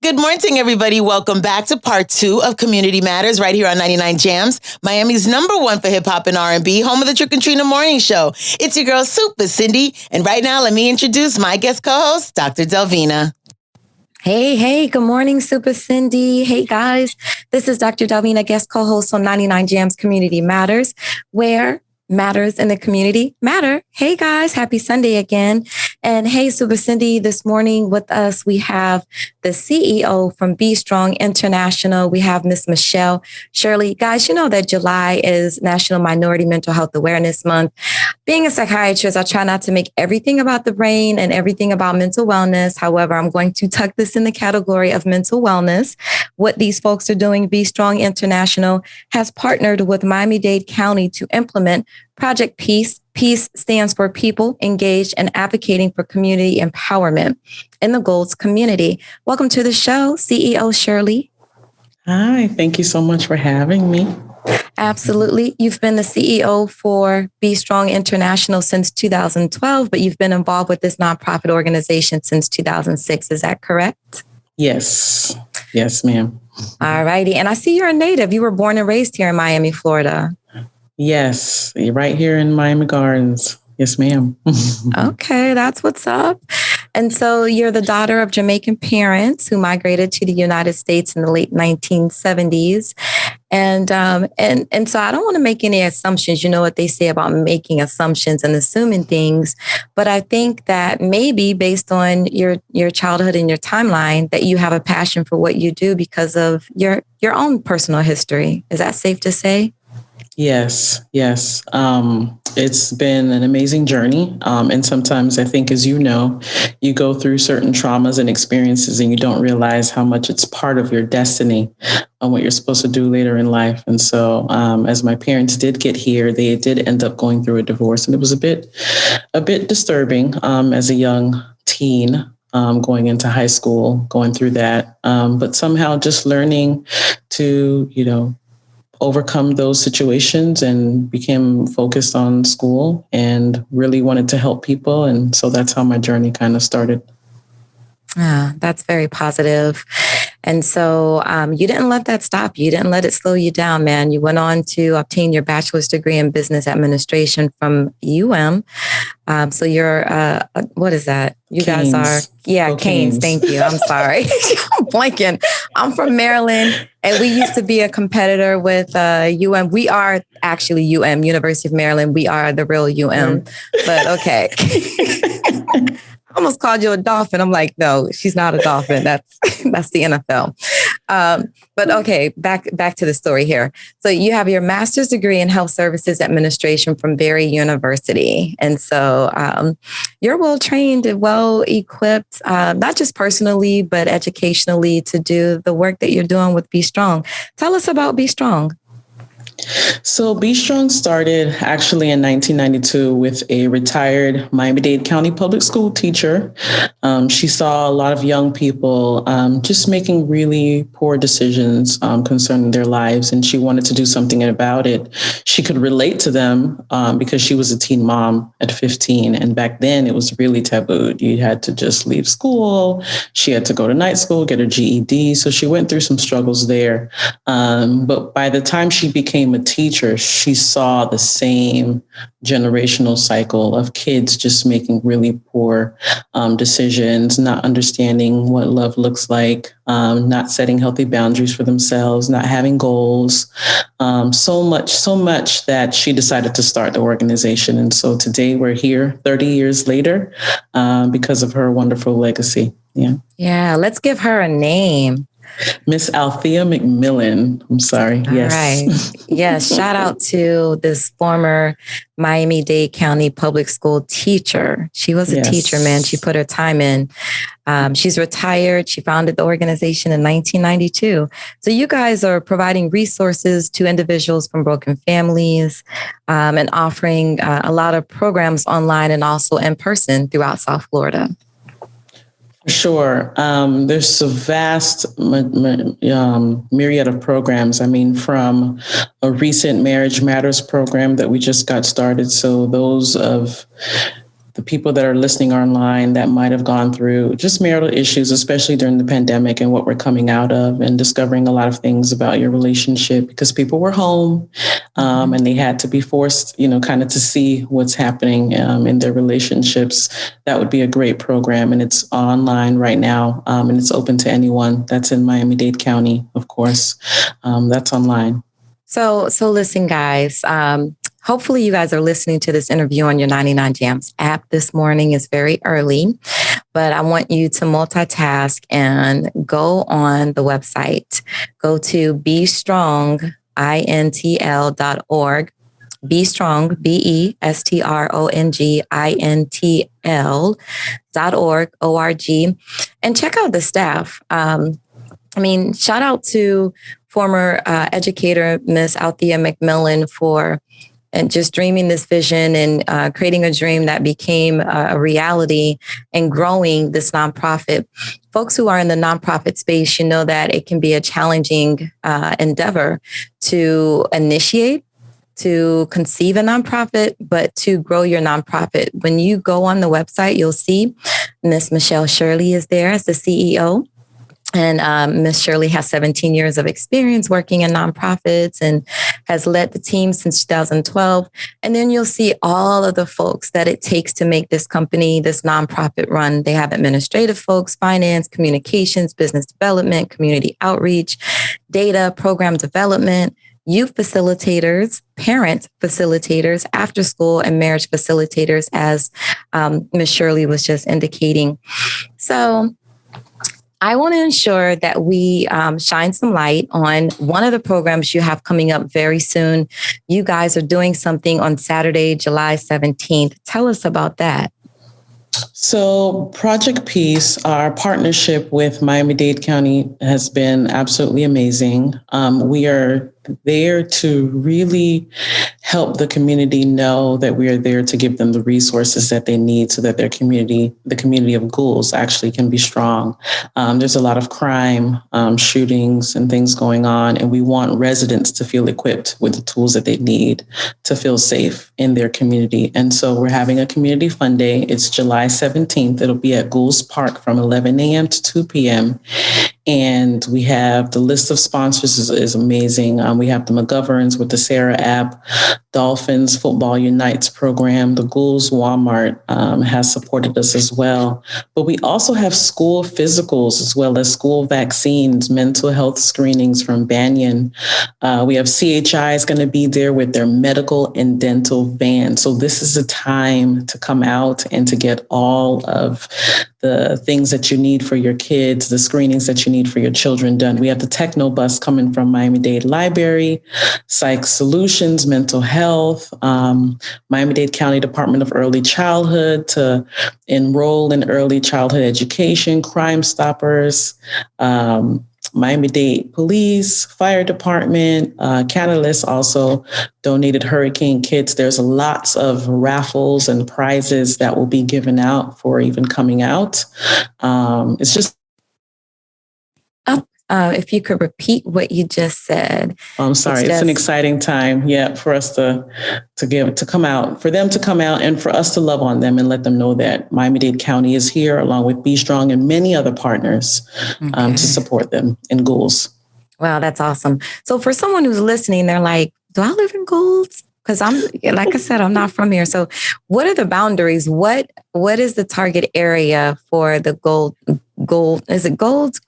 Good morning, everybody. Welcome back to part 2 of Community Matters right here on 99 Jamz, Miami's #1 for hip hop and R&B, home of the Trick and Trina Morning Show. It's your girl, Supa, Cindy. And right now, let me introduce my guest co-host, Dr. Delvina. Hey, good morning, Supa Cindy. Hey, guys. This is Dr. Delvina, guest co-host on 99 Jamz Community Matters, where matters in the community matter. Hey, guys. Happy Sunday again. And hey, Supa Cindy, this morning with us, we have the CEO from Be Strong International. We have Miss Michelle. Shirley, guys, you know that July is National Minority Mental Health Awareness Month. Being a psychiatrist, I try not to make everything about the brain and everything about mental wellness. However, I'm going to tuck this in the category of mental wellness. What these folks are doing, Be Strong International has partnered with Miami-Dade County to implement Project Peace. Peace stands for People Engaged in Advocating for Community Empowerment in the Golds community. Welcome to the show, CEO Shirley. Hi, thank you so much for having me. Absolutely. You've been the CEO for Be Strong International since 2012, but you've been involved with this nonprofit organization since 2006. Is that correct? Yes. Yes, ma'am. All righty. And I see you're a native. You were born and raised here in Miami, Florida. Yes, right here in Miami Gardens. Yes, ma'am. Okay, that's what's up. And so you're the daughter of Jamaican parents who migrated to the United States in the late 1970s. And so I don't want to make any assumptions. You know what they say about making assumptions and assuming things. But I think that maybe based on your childhood and your timeline, that you have a passion for what you do because of your own personal history. Is that safe to say? Yes. It's been an amazing journey. And sometimes I think, as you know, you go through certain traumas and experiences and you don't realize how much it's part of your destiny on what you're supposed to do later in life. And so as my parents did get here, they did end up going through a divorce. And it was a bit disturbing as a young teen. Going into high school, going through that. But somehow just learning to, overcome those situations and became focused on school and really wanted to help people. And so that's how my journey kind of started. That's very positive. And so you didn't let that stop you. You didn't let it slow you down, man. You went on to obtain your bachelor's degree in business administration from So you're, what is that? You Canes. Guys are, Canes. Thank you. I'm sorry. I'm blanking. I'm from Maryland and we used to be a competitor with We are actually University of Maryland. We are the real but okay. I almost called you a dolphin. I'm like, no, she's not a dolphin. That's the NFL. But okay, back to the story here. So you have your master's degree in health services administration from Barry University. And so you're well trained and well equipped, not just personally, but educationally to do the work that you're doing with Be Strong. Tell us about Be Strong. So Be Strong started actually in 1992 with a retired Miami-Dade County public school teacher. She saw a lot of young people just making really poor decisions concerning their lives, and she wanted to do something about it. She could relate to them because she was a teen mom at 15, and back then it was really tabooed. You had to just leave school. She had to go to night school, get her GED. So she went through some struggles there. But by the time she became a teacher, she saw the same generational cycle of kids just making really poor decisions, not understanding what love looks like, not setting healthy boundaries for themselves, not having goals, so much that she decided to start the organization. And so today we're here 30 years later because of her wonderful legacy. Yeah, let's give her a name. Miss Althea McMillan. I'm sorry. Yes. All right. Yes. Shout out to this former Miami-Dade County public school teacher. She was a teacher, man. She put her time in. She's retired. She founded the organization in 1992. So you guys are providing resources to individuals from broken families and offering a lot of programs online and also in person throughout South Florida. Sure. There's a vast myriad of programs. I mean, from a recent Marriage Matters program that we just got started. So those of the people that are listening online that might have gone through just marital issues, especially during the pandemic and what we're coming out of, and discovering a lot of things about your relationship because people were home and they had to be forced, kind of to see what's happening in their relationships. That would be a great program. And it's online right now. And it's open to anyone that's in Miami-Dade County, of course. That's online. So listen, guys, hopefully you guys are listening to this interview on your 99 Jamz app this morning. It's very early, but I want you to multitask and go on the website. Go to bestrongintl.org. Be Strong, BESTRONGINTL.org, O-R-G, and check out the staff. Shout out to former educator, Miss Althea McMillan, for just dreaming this vision and creating a dream that became a reality and growing this nonprofit. Folks who are in the nonprofit space, you know that it can be a challenging endeavor to initiate, to conceive a nonprofit, but to grow your nonprofit. When you go on the website, you'll see Miss Michelle Shirley is there as the CEO. And Miss Shirley has 17 years of experience working in nonprofits and has led the team since 2012. And then you'll see all of the folks that it takes to make this company, this nonprofit run. They have administrative folks, finance, communications, business development, community outreach, data, program development, youth facilitators, parent facilitators, after school and marriage facilitators, as Ms. Shirley was just indicating. So I want to ensure that we shine some light on one of the programs you have coming up very soon. You guys are doing something on Saturday, July 17th. Tell us about that. So Project Peace, our partnership with Miami-Dade County, has been absolutely amazing. We are there to really help the community know that we are there to give them the resources that they need so that their community, the community of ghouls, actually can be strong. There's a lot of crime, shootings and things going on, and we want residents to feel equipped with the tools that they need to feel safe in their community. And so we're having a community fun day. It's July 17th. It'll be at Ghouls Park from 11 a.m. to 2 p.m. And we have the list of sponsors is amazing. We have the McGoverns with the Sarah app, Dolphins Football Unites program. The Ghouls Walmart has supported us as well. But we also have school physicals as well as school vaccines, mental health screenings from Banyan. We have CHI is going to be there with their medical and dental van. So this is a time to come out and to get all of the things that you need for your kids, the screenings that you need for your children done. We have the Techno Bus coming from Miami-Dade Library, Psych Solutions, Mental Health, Miami-Dade County Department of Early Childhood to enroll in early childhood education, Crime Stoppers, Miami-Dade Police, Fire Department, Catalyst also donated hurricane kits. There's lots of raffles and prizes that will be given out for even coming out. It's just... if you could repeat what you just said. I'm sorry. It's an exciting time, for us to come out, for them to come out and for us to love on them and let them know that Miami-Dade County is here along with Be Strong and many other partners to support them in Ghouls. Wow, that's awesome. So for someone who's listening, they're like, do I live in Ghouls? Because like I said, I'm not from here. So what are the boundaries? What is the target area for the Gold? Is it Ghouls?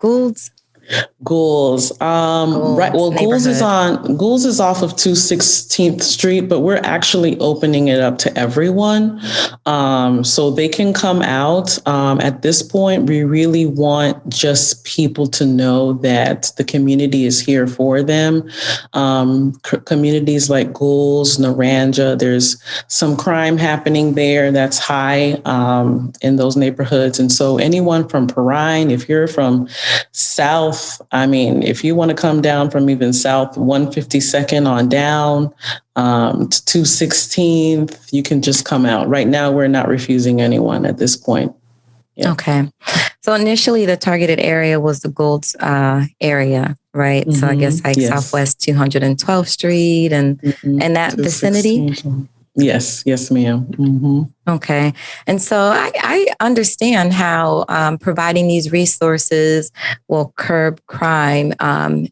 Ghouls. Right. Well, Ghouls is off of 216th Street, but we're actually opening it up to everyone. So they can come out. At this point, we really want just people to know that the community is here for them. Communities like Ghouls, Naranja, there's some crime happening there that's high in those neighborhoods. And so anyone from Perrine, if you're from South, if you want to come down from even South 152nd on down to 216th, you can just come out. Right now, we're not refusing anyone at this point. Yeah. Okay. So initially, the targeted area was the Gold's area, right? Mm-hmm. So I guess Southwest 212th Street and that vicinity. Yes, yes, ma'am. Mm-hmm. Okay. And so I understand how providing these resources will curb crime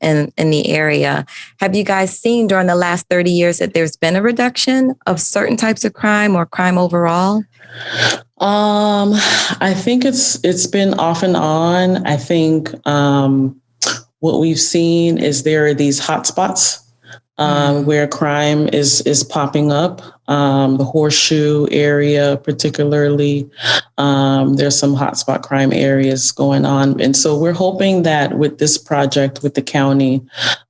in the area. Have you guys seen during the last 30 years that there's been a reduction of certain types of crime or crime overall? I think it's been off and on. I think what we've seen is there are these hotspots where crime is popping up. The Horseshoe area, particularly, there's some hotspot crime areas going on, and so we're hoping that with this project with the county,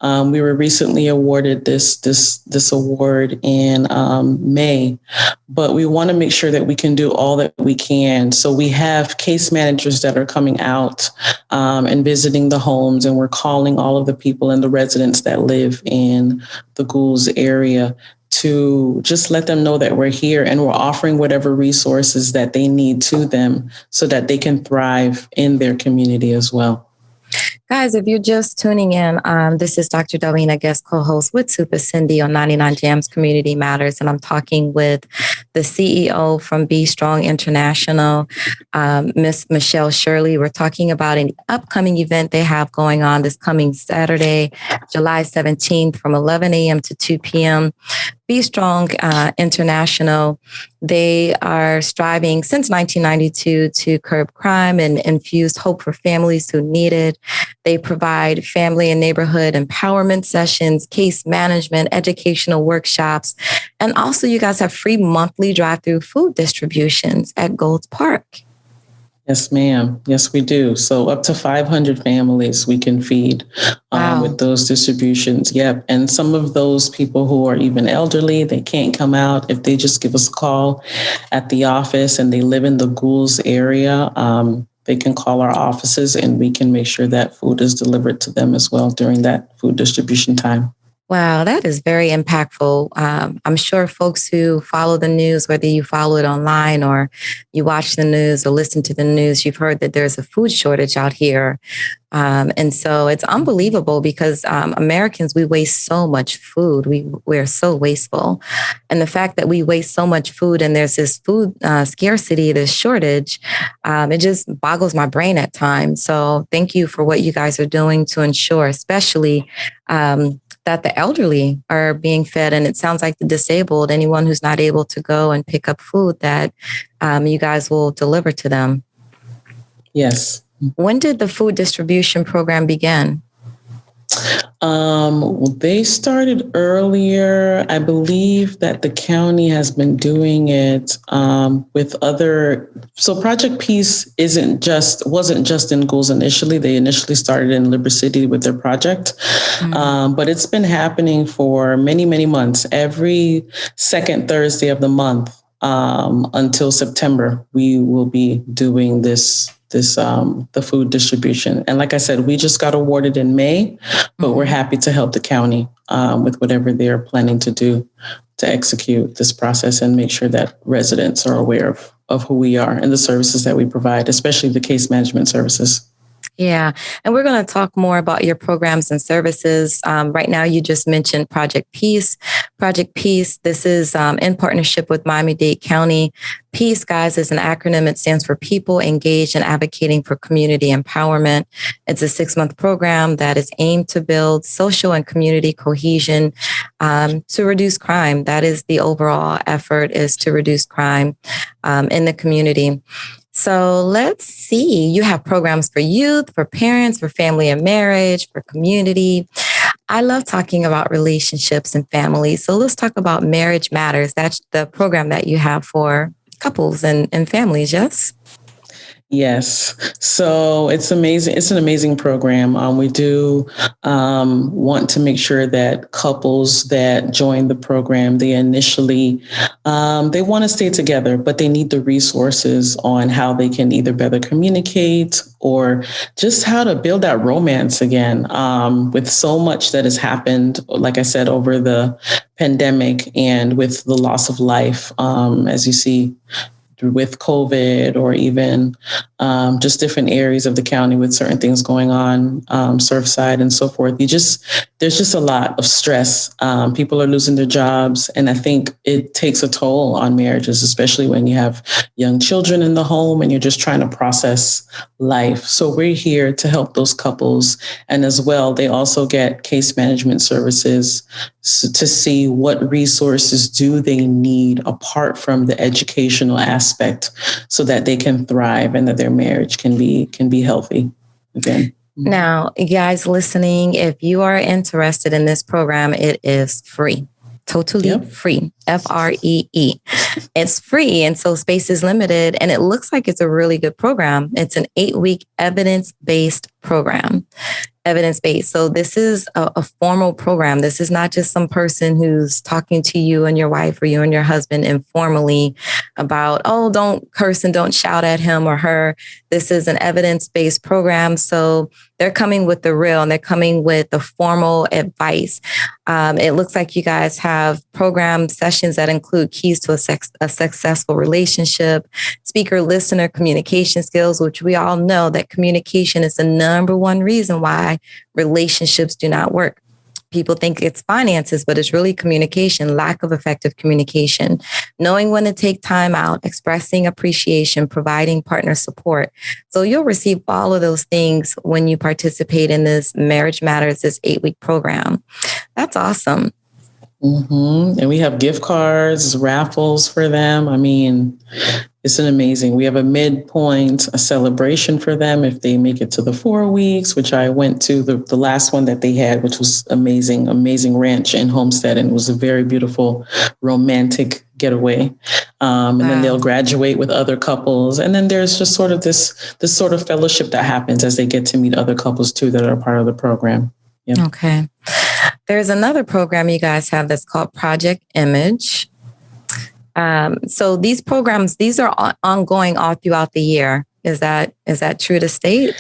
we were recently awarded this award in May, but we want to make sure that we can do all that we can. So we have case managers that are coming out and visiting the homes, and we're calling all of the people and the residents that live in the Goulds area to just let them know that we're here and we're offering whatever resources that they need to them so that they can thrive in their community as well. Guys, if you're just tuning in, this is Dr. Dalvina, guest co-host with Supa Cindy on 99 Jamz Community Matters. And I'm talking with the CEO from Be Strong International, Miss Michelle Shirley. We're talking about an upcoming event they have going on this coming Saturday, July 17th from 11 a.m. to 2 p.m. Be Strong International. They are striving since 1992 to curb crime and infuse hope for families who need it. They provide family and neighborhood empowerment sessions, case management, educational workshops, and also you guys have free monthly drive-through food distributions at Goulds Park. Yes, ma'am. Yes, we do. So up to 500 families we can feed with those distributions. Yep. And some of those people who are even elderly, they can't come out. If they just give us a call at the office and they live in the Goulds area, they can call our offices and we can make sure that food is delivered to them as well during that food distribution time. Wow, that is very impactful. I'm sure folks who follow the news, whether you follow it online or you watch the news or listen to the news, you've heard that there's a food shortage out here. And so it's unbelievable because Americans, we waste so much food. We're so wasteful. And the fact that we waste so much food and there's this food scarcity, this shortage, it just boggles my brain at times. So thank you for what you guys are doing to ensure, especially that the elderly are being fed. And it sounds like the disabled, anyone who's not able to go and pick up food, that you guys will deliver to them. Yes. When did the food distribution program begin? They started earlier. I believe that the county has been doing it with other. So Project Peace wasn't just in Goulds initially. They initially started in Liberty City with their project, but it's been happening for many, many months. Every second Thursday of the month until September, we will be doing the food distribution. And like I said, we just got awarded in May, but we're happy to help the county with whatever they're planning to do to execute this process and make sure that residents are aware of who we are and the services that we provide, especially the case management services. Yeah. And we're going to talk more about your programs and services. Right now, you just mentioned Project Peace. Project Peace, this is in partnership with Miami-Dade County. PEACE, guys, is an acronym. It stands for People Engaged in Advocating for Community Empowerment. It's a 6-month program that is aimed to build social and community cohesion to reduce crime. That is the overall effort, is to reduce crime in the community. So let's see. You have programs for youth, for parents, for family and marriage, for community. I love talking about relationships and families. So let's talk about Marriage Matters. That's the program that you have for couples and families, yes? Yes. So it's amazing. It's an amazing program. We do want to make sure that couples that join the program, they initially, they want to stay together, but they need the resources on how they can either better communicate or just how to build that romance again. With so much that has happened, like I said, over the pandemic and with the loss of life, as you see, with COVID or even just different areas of the county with certain things going on, Surfside and so forth. There's just a lot of stress. People are losing their jobs. And I think it takes a toll on marriages, especially when you have young children in the home and you're just trying to process life. So we're here to help those couples. And as well, they also get case management services to see what resources do they need apart from the educational aspect so that they can thrive and that their marriage can be healthy again. Now, you guys listening, if you are interested in this program, it is free. Totally free. FREE. It's free. And so space is limited. And it looks like it's a really good program. It's an 8-week evidence-based program. Evidence-based. So this is a formal program. This is not just some person who's talking to you and your wife or you and your husband informally about, oh, don't curse and don't shout at him or her. This is an evidence-based program. So they're coming with the real and they're coming with the formal advice. It looks like you guys have program sessions that include keys to a successful relationship, speaker listener communication skills, which we all know that communication is the number one reason why relationships do not work. People think it's finances, but it's really communication, lack of effective communication, knowing when to take time out, expressing appreciation, providing partner support. So you'll receive all of those things when you participate in this Marriage Matters, this 8-week program. That's awesome. Mm-hmm. And we have gift cards, raffles for them. I mean, it's an amazing. We have a midpoint, a celebration for them if they make it to the 4 weeks, which I went to the last one that they had, which was amazing ranch in Homestead. And it was a very beautiful, romantic getaway. And then they'll graduate with other couples. And then there's just sort of this sort of fellowship that happens as they get to meet other couples too that are part of the program. Yeah. Okay. There's another program you guys have that's called Project Image. So these programs, these are ongoing all throughout the year. Is that true to state?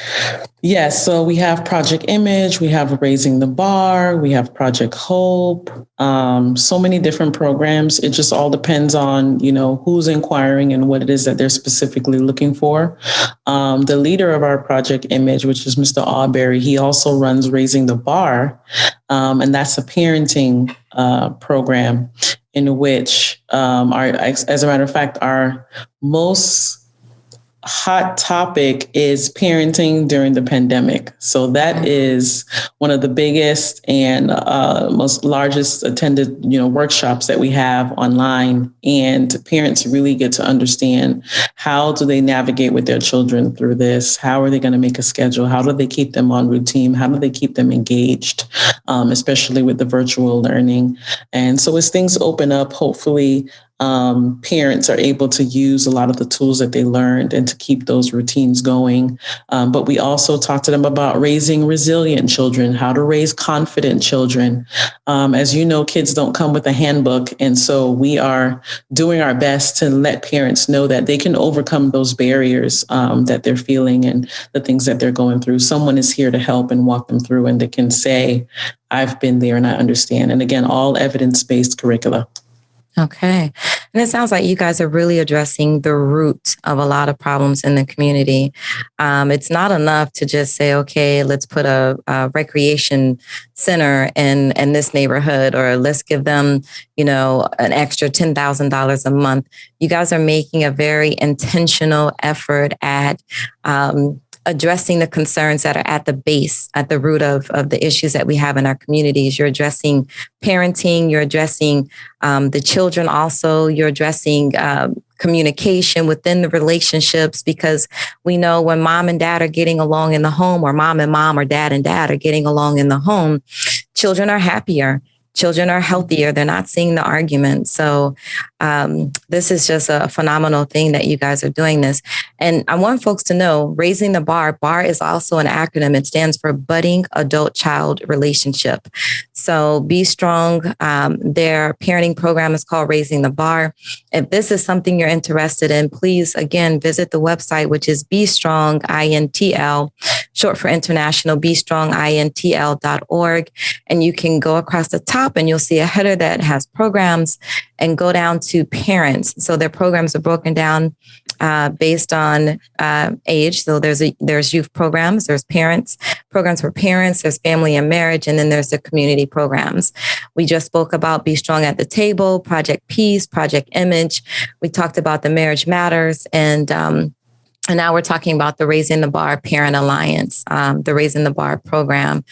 Yes. So we have Project Image, we have Raising the Bar, we have Project Hope, so many different programs. It just all depends on, who's inquiring and what it is that they're specifically looking for. The leader of our Project Image, which is Mr. Auberry, he also runs Raising the Bar. And that's a parenting program in which, as a matter of fact, our most hot topic is parenting during the pandemic. So that is one of the biggest and most largest attended, workshops that we have online. And parents really get to understand how do they navigate with their children through this? How are they going to make a schedule? How do they keep them on routine? How do they keep them engaged, especially with the virtual learning? And so as things open up, hopefully, parents are able to use a lot of the tools that they learned and to keep those routines going. But we also talk to them about raising resilient children, how to raise confident children. As you know, kids don't come with a handbook. And so we are doing our best to let parents know that they can overcome those barriers that they're feeling and the things that they're going through. Someone is here to help and walk them through, and they can say, I've been there and I understand. And again, all evidence-based curricula. Okay. And it sounds like you guys are really addressing the root of a lot of problems in the community. It's not enough to just say, okay, let's put a recreation center in this neighborhood, or let's give them, an extra $10,000 a month. You guys are making a very intentional effort at addressing the concerns that are at the base, at the root of the issues that we have in our communities. You're addressing parenting, you're addressing the children also, you're addressing communication within the relationships, because we know when mom and dad are getting along in the home, or mom and mom or dad are getting along in the home, children are happier. Children are healthier. They're not seeing the argument. So this is just a phenomenal thing that you guys are doing this. And I want folks to know, Raising the Bar is also an acronym. It stands for Budding Adult-Child Relationship. So Be Strong, their parenting program is called Raising the Bar. If this is something you're interested in, please, again, visit the website, which is Be Strong, INTL, short for international, bestrongintl.org. And you can go across the top and you'll see a header that has programs and go down to parents. So their programs are broken down based on age. So there's youth programs, there's programs for parents, there's family and marriage, and then there's the community programs. We just spoke about Be Strong at the Table, Project Peace, Project Image. We talked about the Marriage Matters, and now we're talking about the Raising the Bar Parent Alliance, the Raising the Bar program.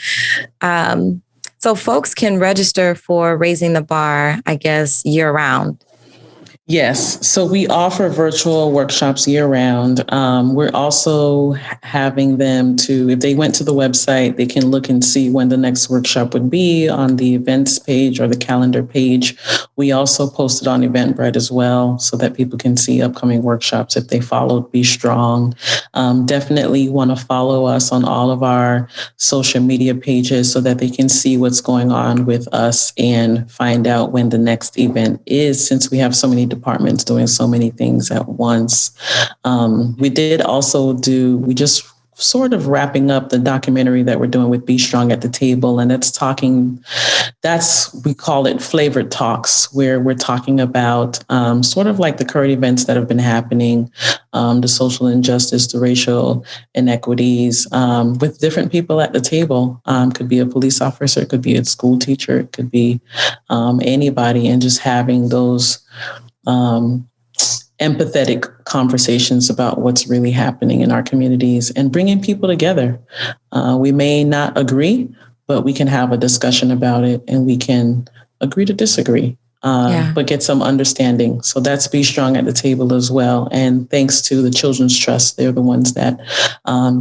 So folks can register for Raising the Bar, I guess, year round. Yes. So we offer virtual workshops year round. We're also having them if they went to the website, they can look and see when the next workshop would be on the events page or the calendar page. We also posted on Eventbrite as well so that people can see upcoming workshops if they followed Be Strong. Definitely want to follow us on all of our social media pages so that they can see what's going on with us and find out when the next event is, since we have so many departments doing so many things at once. We did also we just sort of wrapping up the documentary that we're doing with Be Strong at the Table. And we call it flavored talks, where we're talking about sort of like the current events that have been happening, the social injustice, the racial inequities, with different people at the table. Could be a police officer, could be a school teacher, it could be anybody, and just having those empathetic conversations about what's really happening in our communities and bringing people together. We may not agree, but we can have a discussion about it and we can agree to disagree, but get some understanding. So that's Be Strong at the Table as well. And thanks to the Children's Trust, they're the ones that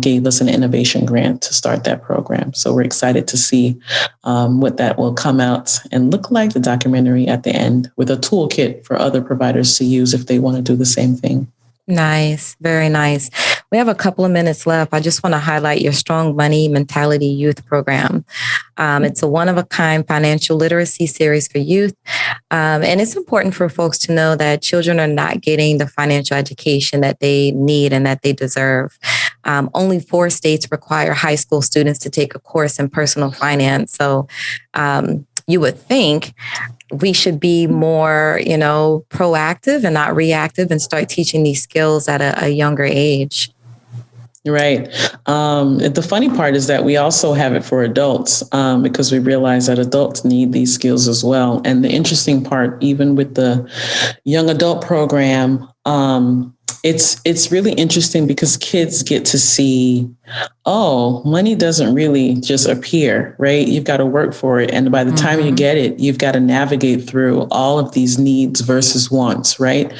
gave us an innovation grant to start that program. So we're excited to see what that will come out and look like, the documentary at the end, with a toolkit for other providers to use if they want to do the same thing. Nice. Very nice. We have a couple of minutes left. I just want to highlight your Strong Money Mentality Youth Program. It's a one-of-a-kind financial literacy series for youth. And it's important for folks to know that children are not getting the financial education that they need and that they deserve. Only 4 states require high school students to take a course in personal finance. So you would think we should be more, proactive and not reactive and start teaching these skills at a younger age. Right. The funny part is that we also have it for adults because we realize that adults need these skills as well. And the interesting part, even with the young adult program, it's really interesting because kids get to see, money doesn't really just appear, right? You've got to work for it. And by the time you get it, you've got to navigate through all of these needs versus wants, right?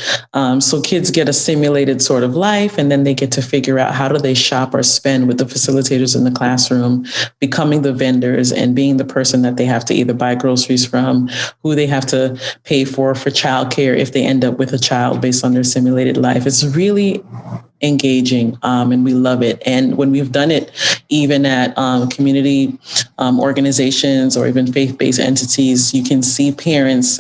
So kids get a simulated sort of life, and then they get to figure out how do they shop or spend with the facilitators in the classroom, becoming the vendors and being the person that they have to either buy groceries from, who they have to pay for childcare if they end up with a child based on their simulated life. It's really engaging, and we love it. And when we've done it, even at community organizations or even faith-based entities, you can see parents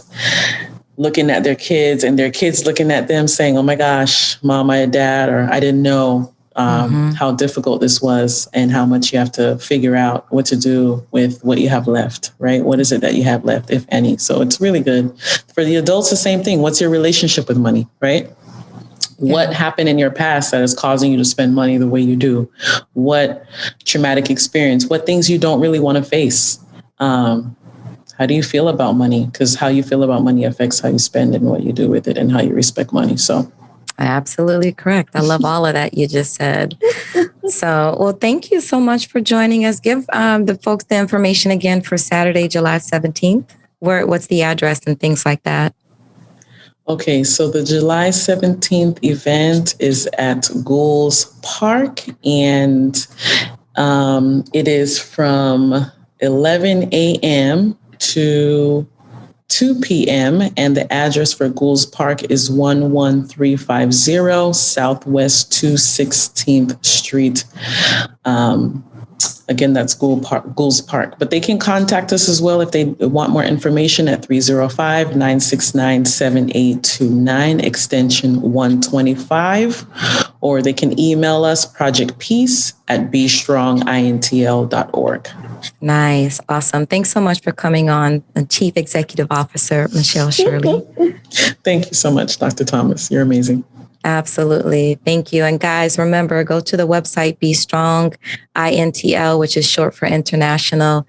looking at their kids and their kids looking at them saying, "Oh my gosh, mom, I had dad," or "I didn't know how difficult this was and how much you have to figure out what to do with what you have left," right? What is it that you have left, if any? So it's really good. For the adults, the same thing. What's your relationship with money, right? What happened in your past that is causing you to spend money the way you do? What traumatic experience? What things you don't really want to face? How do you feel about money? Because how you feel about money affects how you spend and what you do with it and how you respect money. So absolutely correct. I love all of that you just said. So, well, thank you so much for joining us. Give the folks the information again for Saturday, July 17th. What's the address and things like that? Okay, so the July 17th event is at Goulds Park, and it is from 11 a.m. to 2 p.m. And the address for Goulds Park is 11350 Southwest 216th Street. Again, that's Gould's Park. But they can contact us as well if they want more information at 305-969-7829, extension 125. Or they can email us projectpeace@bestrongintl.org. Nice. Awesome. Thanks so much for coming on, Chief Executive Officer Michelle Shirley. Thank you so much, Dr. Thomas. You're amazing. Absolutely. Thank you. And guys, remember, go to the website, Be Strong, INTL, which is short for international.org,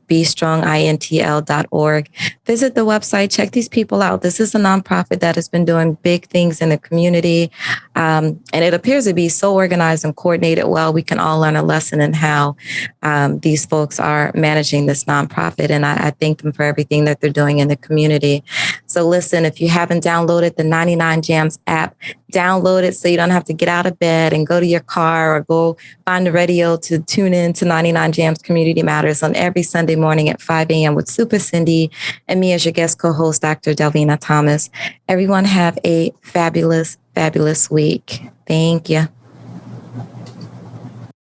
bestrongintl.org. Visit the website, check these people out. This is a nonprofit that has been doing big things in the community. And it appears to be so organized and coordinated well. We can all learn a lesson in how these folks are managing this nonprofit. And I thank them for everything that they're doing in the community. So listen, if you haven't downloaded the 99 Jamz app, download it so you don't have to get out of bed and go to your car or go find the radio to tune in to 99 Jamz Community Matters on every Sunday morning at 5 a.m. with Supa Cindy and me as your guest co-host, Dr. Delvina Thomas. Everyone have a fabulous, fabulous week. Thank you.